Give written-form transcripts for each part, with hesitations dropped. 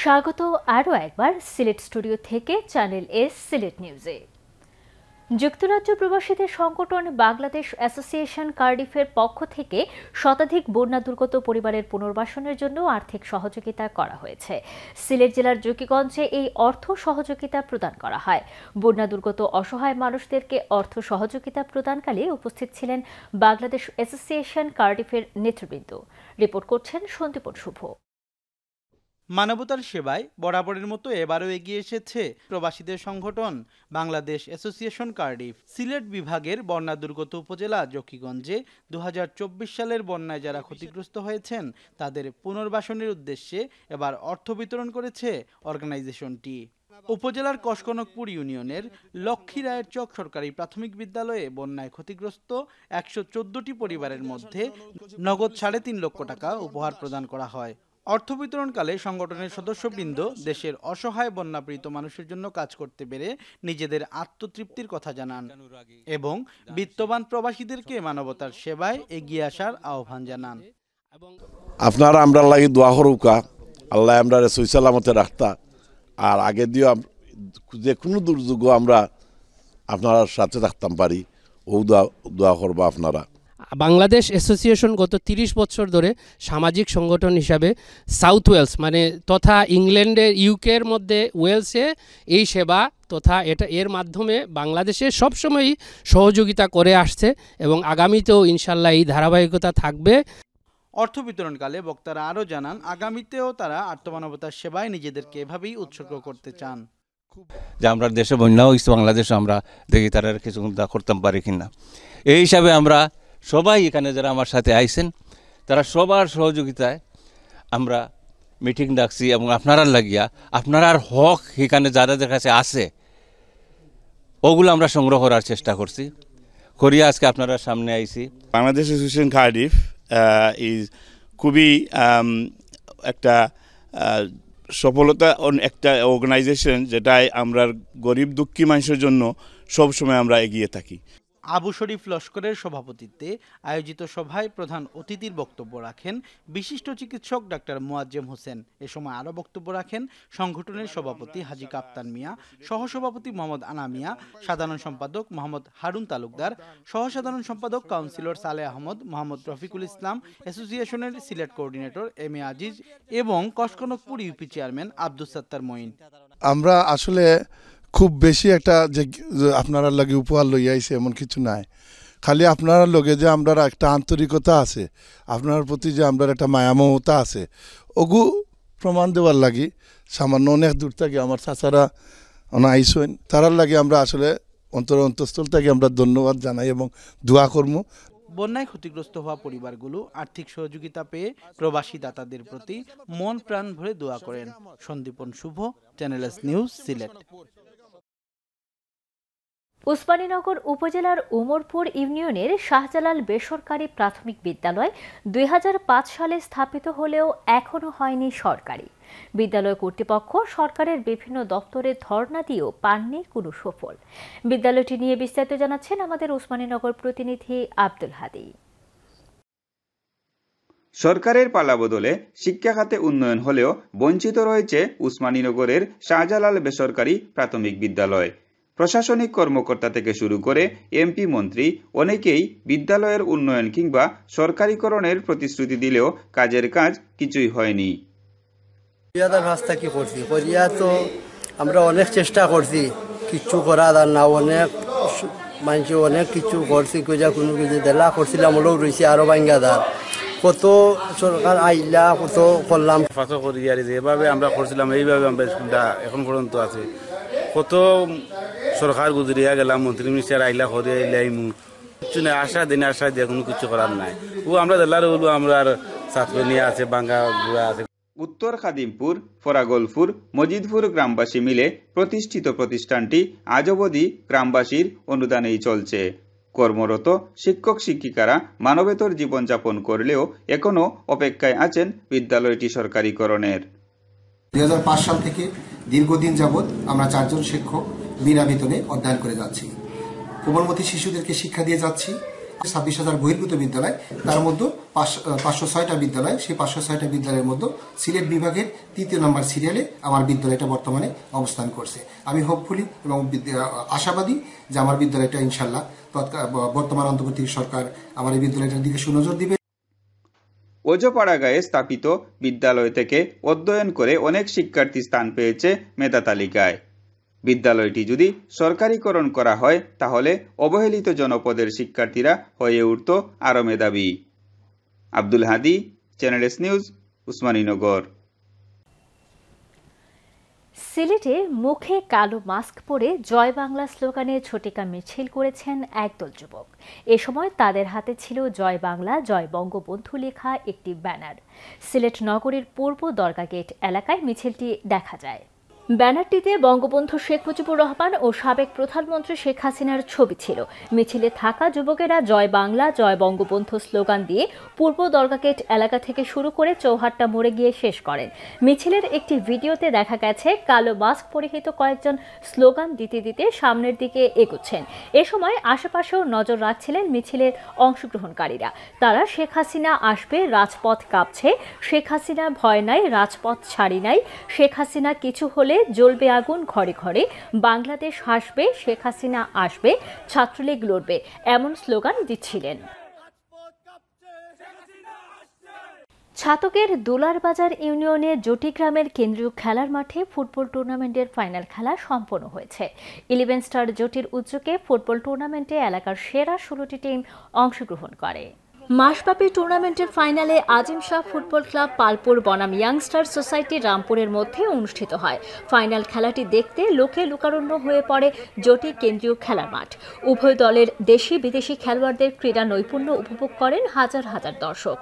স্বাগত আরও একবার সিলেট স্টুডিও থেকে চ্যানেল এস সিলেট নিউজে। যুক্তরাজ্য প্রবাসীদের সংগঠন বাংলাদেশ অ্যাসোসিয়েশন কার্ডিফের পক্ষ থেকে শতাধিক বন্যা দুর্গত পরিবারের পুনর্বাসনের জন্য আর্থিক সহযোগিতা করা হয়েছে। সিলেট জেলার জকিগঞ্জে এই অর্থ সহযোগিতা প্রদান করা হয়। বন্যা দুর্গত অসহায় মানুষদেরকে অর্থ সহযোগিতা প্রদানকালে উপস্থিত ছিলেন বাংলাদেশ অ্যাসোসিয়েশন কার্ডিফের নেতৃবৃন্দ। রিপোর্ট করছেন সন্দীপন শুভ। মানবতার সেবায় বরাবরের মতো এবারও এগিয়ে এসেছে প্রবাসীদের সংগঠন বাংলাদেশ অ্যাসোসিয়েশন কার্ডিফ। সিলেট বিভাগের বন্যা দুর্গত উপজেলা জকিগঞ্জে ২০২৪ সালের বন্যায় যারা ক্ষতিগ্রস্ত হয়েছেন তাদের পুনর্বাসনের উদ্দেশ্যে এবার অর্থ বিতরণ করেছে অর্গানাইজেশনটি। উপজেলার কসকনকপুর ইউনিয়নের লক্ষ্মী রায়ের চক সরকারি প্রাথমিক বিদ্যালয়ে বন্যায় ক্ষতিগ্রস্ত ১১৪টি পরিবারের মধ্যে নগদ ৩.৫ লক্ষ টাকা উপহার প্রদান করা হয়। অর্থ বিতরণকালে সংগঠনের সদস্যবৃন্দ দেশের অসহায় বন্যাপীড়িত মানুষের জন্য কাজ করতে পেরে নিজেদের আত্মতৃপ্তির কথা জানান এবং বিত্তবান প্রবাসীদেরকে মানবতার সেবায় এগিয়ে আসার আহ্বান জানান। আপনারা আমরা লাগি দোয়া করুকা, আল্লাহ আমরা সহি সালামতে রাখতা, আর আগে দিয়েও যে কোনো দুর্যোগ আমরা আপনার সাথে থাকতাম পারি, ও দোয়া করবো আপনারা। বাংলাদেশ অ্যাসোসিয়েশন গত ৩০ বছর ধরে সামাজিক সংগঠন হিসাবে সাউথ ওয়েলস তথা ইংল্যান্ডের ইউকের মধ্যে ওয়েলসে এই সেবা তথা এর মাধ্যমে বাংলাদেশে সবসময়ই সহযোগিতা করে আসছে এবং আগামীতেও ইনশাল্লাহ এই ধারাবাহিকতা থাকবে। অর্থ বিতরণকালে বক্তারা আরও জানান আগামীতেও তারা আত্মমানবতার সেবায় নিজেদেরকে এভাবেই উৎসর্গ করতে চান। যে আমরা দেশে বন্যা হয়েছে বাংলাদেশে আমরা দেখি তারা কিছু করতে পারি কিনা, এই হিসাবে আমরা সবাই এখানে যারা আমার সাথে আইছেন তারা সবার সহযোগিতায় আমরা মিটিং ডাকছি এবং আপনারা লাগিয়া আপনার হক এখানে যাদের কাছে আছে ওগুলো আমরা সংগ্রহ করার চেষ্টা করছি করিয়া আজকে আপনারা সামনে আইছি। বাংলাদেশ অ্যাসোসিয়েশন কার্ডিফ ইজ খুবই একটা সফলতা একটা অর্গানাইজেশন যেটাই আমরা গরিব দুঃখী মানুষের জন্য সবসময় আমরা এগিয়ে থাকি। আবু শরীফ লস্করের সভাপতিত্বে আয়োজিত সভায় প্রধান অতিথির বক্তব্য রাখেন বিশিষ্ট চিকিৎসক ডাক্তার মোয়াজ্জেম হোসেন। এ সময় আরও বক্তব্য রাখেন সংগঠনের সভাপতি হাজী কাপ্তান মিয়া, সহসভাপতি মোহাম্মদ আনা মিয়া, সাধারণ সম্পাদক মোহাম্মদ হারুন তালুকদার, সহসাধারণ সম্পাদক কাউন্সিলর সালেহ আহমদ, মোহাম্মদ রফিকুল ইসলাম, অ্যাসোসিয়েশনের Sylhet coordinator M A Aziz এবং কসকনকপুর ইউপি চেয়ারম্যান আব্দুস সাত্তার মঈন। আমরা আসলে খুব বেশি একটা যে আপনারা লাগে উপহার লইয়া আইছে এমন কিছু নাই, খালি আপনারা লগে যে আমরা একটা আন্তরিকতা আছে, আপনার প্রতি যে আমরা একটা মায়ামমতা আছে, ওগু প্রমাণ দেওয়ার লাগি সামান্য অনেক দূর থেকে আমার চাচারা আইসেন, তারার লাগে আমরা আসলে অন্তঃস্থল থেকে আমরা ধন্যবাদ জানাই এবং দোয়া করবো। বন্যায় ক্ষতিগ্রস্ত হওয়া পরিবারগুলো আর্থিক সহযোগিতা পেয়ে প্রবাসী দাতাদের প্রতি মন প্রাণ ভরে দোয়া করেন। Sandipan Shubho, channel S news, Sylhet. Osmaninagar উপজেলার উমরপুর ইউনিয়নের শাহজালাল বেসরকারি প্রাথমিক বিদ্যালয় ২০০৫ সালে স্থাপিত হলেও এখনও হয়নি সরকারি। বিদ্যালয় কর্তৃপক্ষ সরকারের বিভিন্ন দপ্তরে ধর্ণা দিয়েও পাননি কোনো সফল। বিদ্যালয়টি নিয়ে বিস্তারিত জানাচ্ছেন আমাদের উসমানীনগর প্রতিনিধি আব্দুল হাদি। সরকারের পালাবদলে শিক্ষা খাতে উন্নয়ন হলেও বঞ্চিত রয়েছে উসমানীনগরের শাহজালাল বেসরকারি প্রাথমিক বিদ্যালয়। প্রশাসনিক কর্মকর্তা থেকে শুরু করে এমপি মন্ত্রী অনেকেই বিদ্যালয়ের উন্নয়ন কিংবা সরকারিকরণের প্রতিশ্রুতি দিলেও কাজের কাজ কিছুই হয়নি। তো আমরা অনেক চেষ্টা করছি, কিচ্ছু করা না, অনেক মানুষ অনেক কিছু করছি, কোনো কিছু দেলা করছিলাম ওটাও রয়েছে আরো বাঙ্গাদার, কত সরকার আইলা কত করলাম যেভাবে আমরা করছিলাম এইভাবে আমরা স্কুলটা এখন পর্যন্ত আছে। কত সরকার গুজরিয়া গেলাম, মন্ত্রী মিনিস্টার আইলা করে আইলাইমু, কিছু নাই, আশা দিনে আশা দিয়ে কোনো কিছু করার নাই। ও আমরা দেলার হলো আমরা ছাত্র নিয়ে আছে, বাঙ্গা গুড়া আছে। উত্তর খাদিমপুর, ফরাগলপুর, মজিদপুর গ্রামবাসী মিলে প্রতিষ্ঠিত প্রতিষ্ঠানটি আজ অবধি গ্রামবাসীর অনুদানেই চলছে। কর্মরত শিক্ষক শিক্ষিকারা মানবেতর জীবনযাপন করলেও এখনো অপেক্ষায় আছেন বিদ্যালয়টি সরকারিকরণের। ২০০৫ সাল থেকে দীর্ঘদিন যাবৎ আমরা ৪ জন শিক্ষক বিনা বেতনে অধ্যয়ন করে যাচ্ছি। কোমলমতি শিশুদেরকে শিক্ষা দিয়ে যাচ্ছি 26,000 বহির্ভূত বিদ্যালয়, তার মধ্যে 506টা বিদ্যালয়। সেই 506টা বিদ্যালয়ের মধ্যে সিলেট বিভাগের 3য় নম্বর সিরিয়ালে আমার বিদ্যালয়টা বর্তমানে অবস্থান করছে। আমি হোপফুলি এবং আশাবাদী যে আমার বিদ্যালয়টা ইনশাল্লাহ বর্তমান অন্তর্বর্তী সরকার আমার এই বিদ্যালয়টার দিকে সুনজর দিবে। ওজোপাড়া গায়ে স্থাপিত বিদ্যালয় থেকে অধ্যয়ন করে অনেক শিক্ষার্থী স্থান পেয়েছে মেধা তালিকায়। বিদ্যালয়টি যদি সরকারিকরণ করা হয় তাহলে অবহেলিত জনপদের শিক্ষার্থীরা হয়ে উঠত আরও মেধাবী। আব্দুল হাদি, চ্যানেল এস নিউজ, উসমানীনগর। সিলেটে মুখে কালো মাস্ক পরে জয় বাংলা স্লোগানে ঝটিকা মিছিল করেছেন একদল যুবক। এ সময় তাদের হাতে ছিল জয় বাংলা জয় বঙ্গবন্ধু লেখা একটি ব্যানার। সিলেট নগরীর পূর্ব দরগা গেট এলাকায় মিছিলটি দেখা যায়। ব্যানারটিতে বঙ্গবন্ধু শেখ মুজিবুর রহমান ও সাবেক প্রধানমন্ত্রী শেখ হাসিনার ছবি ছিল। মিছিলে থাকা যুবকেরা জয় বাংলা জয় বঙ্গবন্ধু স্লোগান দিয়ে পূর্ব দরগা গেট এলাকা থেকে শুরু করে চৌহাট্টা মোড়ে গিয়ে শেষ করেন। মিছিলের একটি ভিডিওতে দেখা গেছে কালো মাস্ক পরিহিত কয়েকজন স্লোগান দিতে দিতে সামনের দিকে এগোচ্ছেন। এ সময় আশেপাশেও নজর রাখছিলেন মিছিলের অংশগ্রহণকারীরা। তারা শেখ হাসিনা আসবে, রাজপথ কাঁপছে, শেখ হাসিনা ভয় নাই, রাজপথ ছাড়ি নাই, শেখ হাসিনা কিছু হলে জ্বলবে আগুন ঘরে ঘরে, বাংলাদেশ হাসবে, শেখ হাসিনা আসবে, ছাত্রলীগ লড়বে, এমন স্লোগান দিচ্ছিলেন। ছাতকের দুলারবাজার ইউনিয়নের জটিগ্রামের কেন্দ্রীয় খেলার মাঠে ফুটবল টুর্নামেন্টের ফাইনাল খেলা সম্পন্ন হয়েছে। 11 স্টার জটির উদ্যোগে ফুটবল টুর্নামেন্টে এলাকার সেরা 16টি টিম অংশগ্রহণ করে। মাসব্যাপী টুর্নামেন্টের ফাইনালে আজিম শাহ ফুটবল ক্লাব পালপুর বনাম ইয়াংস্টার সোসাইটি রামপুরের মধ্যে অনুষ্ঠিত হয়। ফাইনাল খেলাটি দেখতে লোকে লোকারণ্য হয়ে পড়ে জটি কেন্দ্রীয় খেলার মাঠ। উভয় দলের দেশি বিদেশি খেলোয়াড়দের ক্রীড়া নৈপুণ্য উপভোগ করেন হাজার হাজার দর্শক।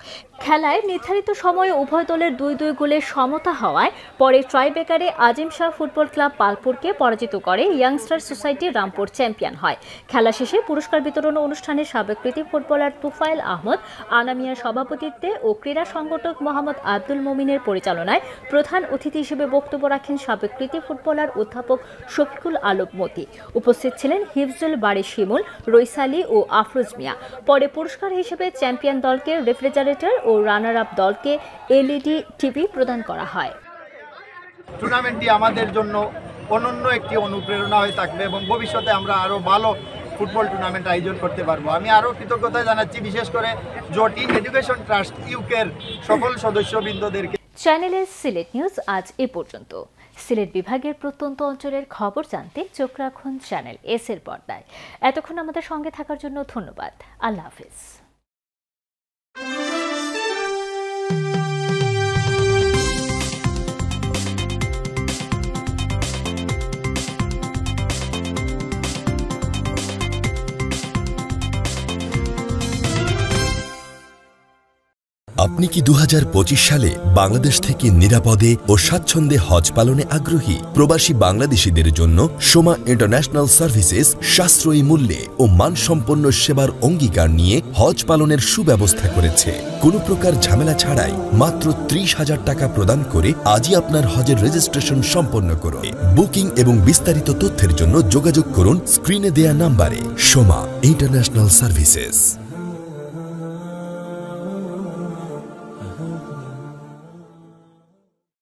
খেলায় নির্ধারিত সময়ে উভয় দলের 2-2 গোলে সমতা হওয়ায় পরে ট্রাইব্রেকারে আজিম শাহ ফুটবল ক্লাব পালপুরকে পরাজিত করে ইয়াংস্টার সোসাইটি রামপুর চ্যাম্পিয়ন হয়। খেলা শেষে পুরস্কার বিতরণ অনুষ্ঠানে সাবেক কৃতি ফুটবলার তুফাইল আহমদ আনামিয়ার সভাপতিত্বে ও ক্রীড়া সংগঠক মোহাম্মদ আব্দুল মমিনের পরিচালনায় প্রধান অতিথি হিসেবে বক্তব্য রাখেন সাবেক কৃতি ফুটবলার অধ্যাপক শফিকুল আলম মতি। উপস্থিত ছিলেন হিফজুল বাড়ি শিমুল, রইসালি ও আফরোজ মিয়া। পরে পুরস্কার হিসেবে চ্যাম্পিয়ন দলকে রেফ্রিজারেটর ও রানার আপ দলকে LED টিভি প্রদান করা হয়। টুর্নামেন্টটি আমাদের জন্য অনন্য একটি অনুপ্রেরণা হয়ে থাকবে এবং ভবিষ্যতে আমরা আরও ভালো ফুটবল টুর্নামেন্ট আয়োজন করতে পারবো। আমি আরও কৃতজ্ঞতা জানাচ্ছি বিশেষ করে জটি এডুকেশন ট্রাস্ট ইউকের সকল সদস্যবৃন্দদেরকে। চ্যানেলের সিলেট নিউজ আজ এ পর্যন্ত। সিলেট বিভাগের প্রত্যন্ত অঞ্চলের খবর জানতে চোখ রাখুন চ্যানেল এস এর পর্দায়। এতক্ষণ আমাদের সঙ্গে থাকার জন্য ধন্যবাদ। আল্লাহ হাফিজ। আপনি কি 2025 সালে বাংলাদেশ থেকে নিরাপদে ও স্বাচ্ছন্দ্যে হজ পালনে আগ্রহী? প্রবাসী বাংলাদেশীদের জন্য সোমা ইন্টারন্যাশনাল সার্ভিসেস সাশ্রয়ী মূল্যে ও মানসম্পন্ন সেবার অঙ্গীকার নিয়ে হজ পালনের সুব্যবস্থা করেছে। কোনো প্রকার ঝামেলা ছাড়াই মাত্র 30,000 টাকা প্রদান করে আজই আপনার হজের রেজিস্ট্রেশন সম্পন্ন করুন। বুকিং এবং বিস্তারিত তথ্যের জন্য যোগাযোগ করুন স্ক্রিনে দেয়া নাম্বারে। Soma international services.